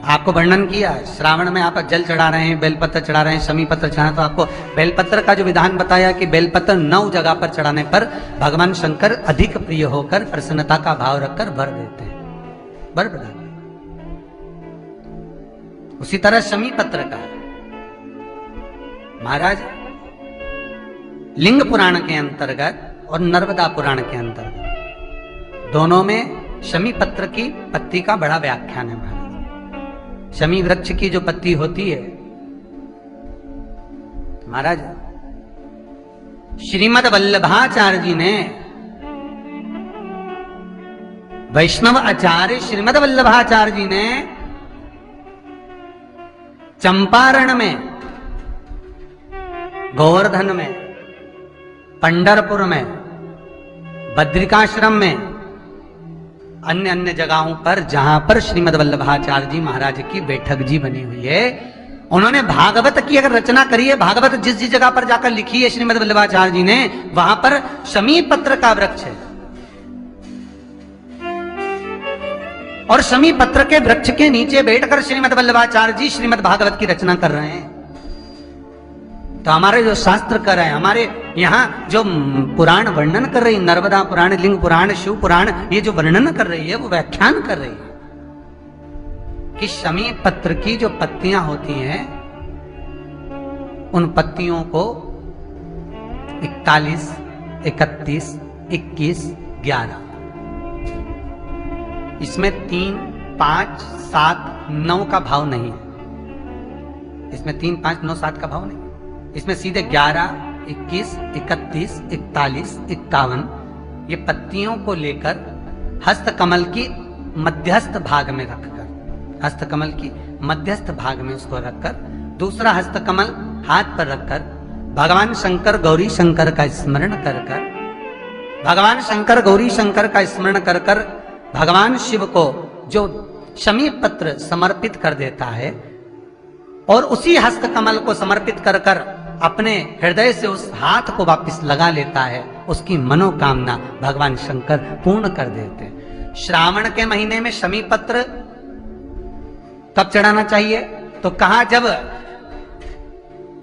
आपको वर्णन किया, श्रावण में आप जल चढ़ा रहे हैं, बेलपत्र चढ़ा रहे हैं, शमी पत्र चढ़ा, तो आपको बेलपत्र का जो विधान बताया कि बेलपत्र 9 जगह पर चढ़ाने पर भगवान शंकर अधिक प्रिय होकर प्रसन्नता का भाव रखकर वर देते हैं, वर प्रदान। उसी तरह शमी पत्र का महाराज लिंग पुराण के अंतर्गत और नर्मदा पुराण के अंतर्गत दोनों में शमी पत्र की पत्ती का बड़ा व्याख्यान है महाराज। शमी वृक्ष की जो पत्ती होती है महाराज, श्रीमद वल्लभाचार्य जी ने, वैष्णव आचार्य श्रीमद वल्लभाचार्य जी ने चंपारण में, गोवर्धन में, पंढरपुर में, बद्रिकाश्रम में, अन्य अन्य जगहों पर जहां पर श्रीमद वल्लभाचार्य जी महाराज की बैठक जी बनी हुई है, उन्होंने भागवत की अगर रचना करी है, भागवत जिस जिस जगह पर जाकर लिखी है श्रीमद वल्लभाचार्य जी ने, वहां पर शमी पत्र का वृक्ष है। और शमी पत्र के वृक्ष के नीचे बैठकर श्रीमद वल्लभाचार्य जी श्रीमद भागवत की रचना कर रहे हैं। तो हमारे जो शास्त्र कर रहे हैं, हमारे यहाँ जो पुराण वर्णन कर रही, नर्मदा पुराण, लिंग पुराण, शिव पुराण, ये जो वर्णन कर रही है वो व्याख्यान कर रही है कि शमी पत्र की जो पत्तियां होती हैं, उन पत्तियों को 41, 31, 21, 11, इसमें 3, 5, 7, 9 का भाव नहीं है। इसमें 3, 5, 9, 7 का भाव नहीं, इसमें सीधे 11, 21, 31, 41, 51 ये पत्तियों को लेकर हस्तकमल की मध्यस्थ भाग में रखकर, हस्तकमल की मध्यस्थ भाग में उसको रखकर, दूसरा हस्तकमल हाथ पर रखकर भगवान शंकर गौरी शंकर का स्मरण कर कर, भगवान शंकर गौरी शंकर का स्मरण कर कर भगवान शिव को जो शमी पत्र समर्पित कर देता है और उसी हस्तकमल को समर्पित कर कर अपने हृदय से उस हाथ को वापस लगा लेता है, उसकी मनोकामना भगवान शंकर पूर्ण कर देते हैं। श्रावण के महीने में शमी पत्र कब चढ़ाना चाहिए? तो कहा जब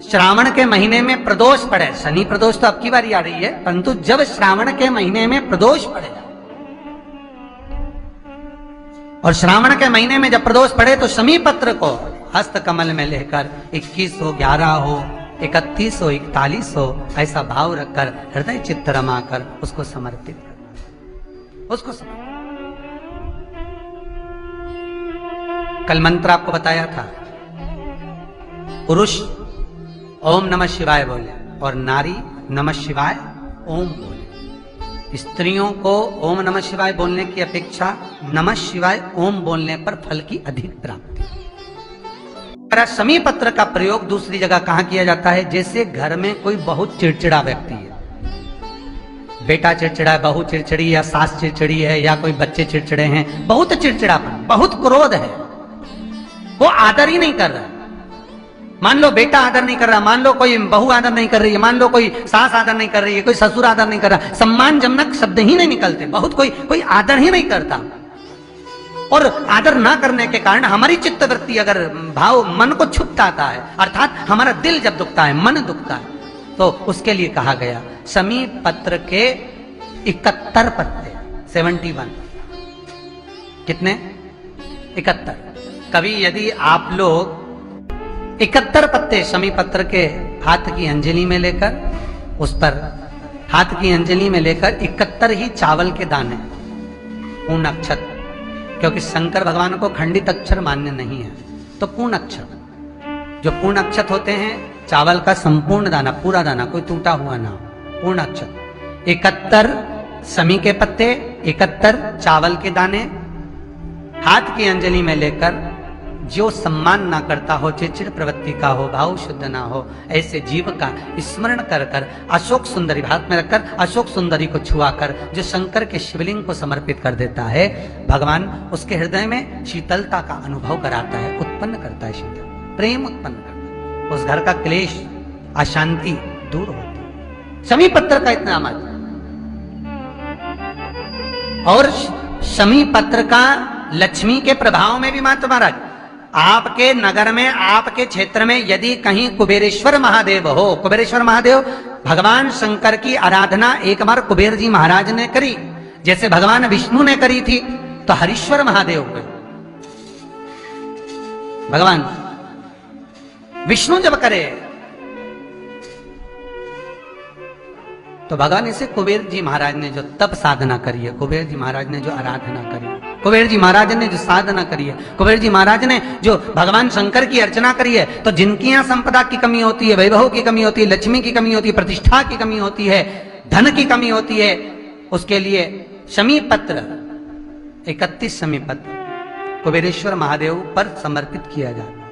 श्रावण के महीने में प्रदोष पड़े, शनि प्रदोष तो अब की बारी आ रही है, परंतु जब श्रावण के महीने में प्रदोष पड़े और श्रावण के महीने में जब प्रदोष पड़े तो शमी पत्र को हस्त कमल में लेकर 21 हो, 11 हो, 31 हो, 41 हो, ऐसा भाव रखकर हृदय चित्त रमाकर उसको समर्पित करना, उसको समर्पित। कल मंत्र आपको बताया था, पुरुष ओम नमः शिवाय बोले और नारी नमः शिवाय ओम बोले। स्त्रियों को ओम नमः शिवाय बोलने की अपेक्षा नमः शिवाय ओम बोलने पर फल की अधिक प्राप्ति। शमी पत्र का प्रयोग दूसरी जगह कहां किया जाता है? जैसे घर में कोई बहुत चिड़चिड़ा व्यक्ति है, बेटा चिड़चिड़ा है, बहू चिड़चिड़ी या सास चिड़चिड़ी है या कोई बच्चे चिड़चिड़े हैं, बहुत चिड़चिड़ापन, बहुत क्रोध है, वो आदर ही नहीं कर रहा है। मान लो बेटा आदर नहीं कर रहा, मान लो कोई बहू आदर नहीं कर रही है, मान लो कोई सास आदर नहीं कर रही है, कोई ससुर आदर नहीं कर रहा, सम्मानजनक शब्द ही नहीं निकलते, बहुत कोई आदर ही नहीं करता। और आदर ना करने के कारण हमारी चित्तवृत्ति अगर भाव मन को छुपताता है, अर्थात हमारा दिल जब दुखता है, मन दुखता है, तो उसके लिए कहा गया शमी पत्र के 71 पत्ते, 71 कितने? 71। कभी यदि आप लोग 71 पत्ते शमी पत्र के हाथ की अंजलि में लेकर, उस पर हाथ की अंजलि में लेकर 71 ही चावल के दाने, पूर्ण अक्षत, क्योंकि शंकर भगवान को खंडित अक्षर मान्य नहीं है, तो पूर्ण अक्षर, जो पूर्ण अक्षत होते हैं, चावल का संपूर्ण दाना, पूरा दाना, कोई टूटा हुआ ना, पूर्ण अक्षत, 71 शमी के पत्ते, 71 चावल के दाने हाथ की अंजलि में लेकर, जो सम्मान ना करता हो, चिड़चिड़ प्रवृत्ति का हो, भाव शुद्ध ना हो, ऐसे जीव का स्मरण कर कर अशोक सुंदरी हाथ में रखकर अशोक सुंदरी को छुआकर जो शंकर के शिवलिंग को समर्पित कर देता है, भगवान उसके हृदय में शीतलता का अनुभव कराता है, उत्पन्न करता है, शीतल प्रेम उत्पन्न करता है, उस घर का क्लेश अशांति दूर होती है। शमी पत्र का इतना महत्व। और शमी पत्र का लक्ष्मी के प्रभाव में भी महत्व महाराज। आपके नगर में, आपके क्षेत्र में यदि कहीं कुबेरेश्वर महादेव हो, कुबेरेश्वर महादेव भगवान शंकर की आराधना एक बार कुबेर जी महाराज ने करी, जैसे भगवान विष्णु ने करी थी, तो हरीश्वर महादेव हुए। भगवान विष्णु जब करे तो भगवान इसे कुबेर जी महाराज ने जो तप साधना करी है, कुबेर जी महाराज ने जो आराधना करी है, कुबेर जी महाराज ने जो साधना करी है, कुबेर जी महाराज ने जो भगवान शंकर की अर्चना करी है, तो जिनकी यहां संपदा की कमी होती है, वैभव की कमी होती है, लक्ष्मी की कमी होती है, प्रतिष्ठा की कमी होती है, धन की कमी होती है, उसके लिए शमी पत्र 31 शमी पत्र कुबेरेश्वर महादेव पर समर्पित किया जाता है।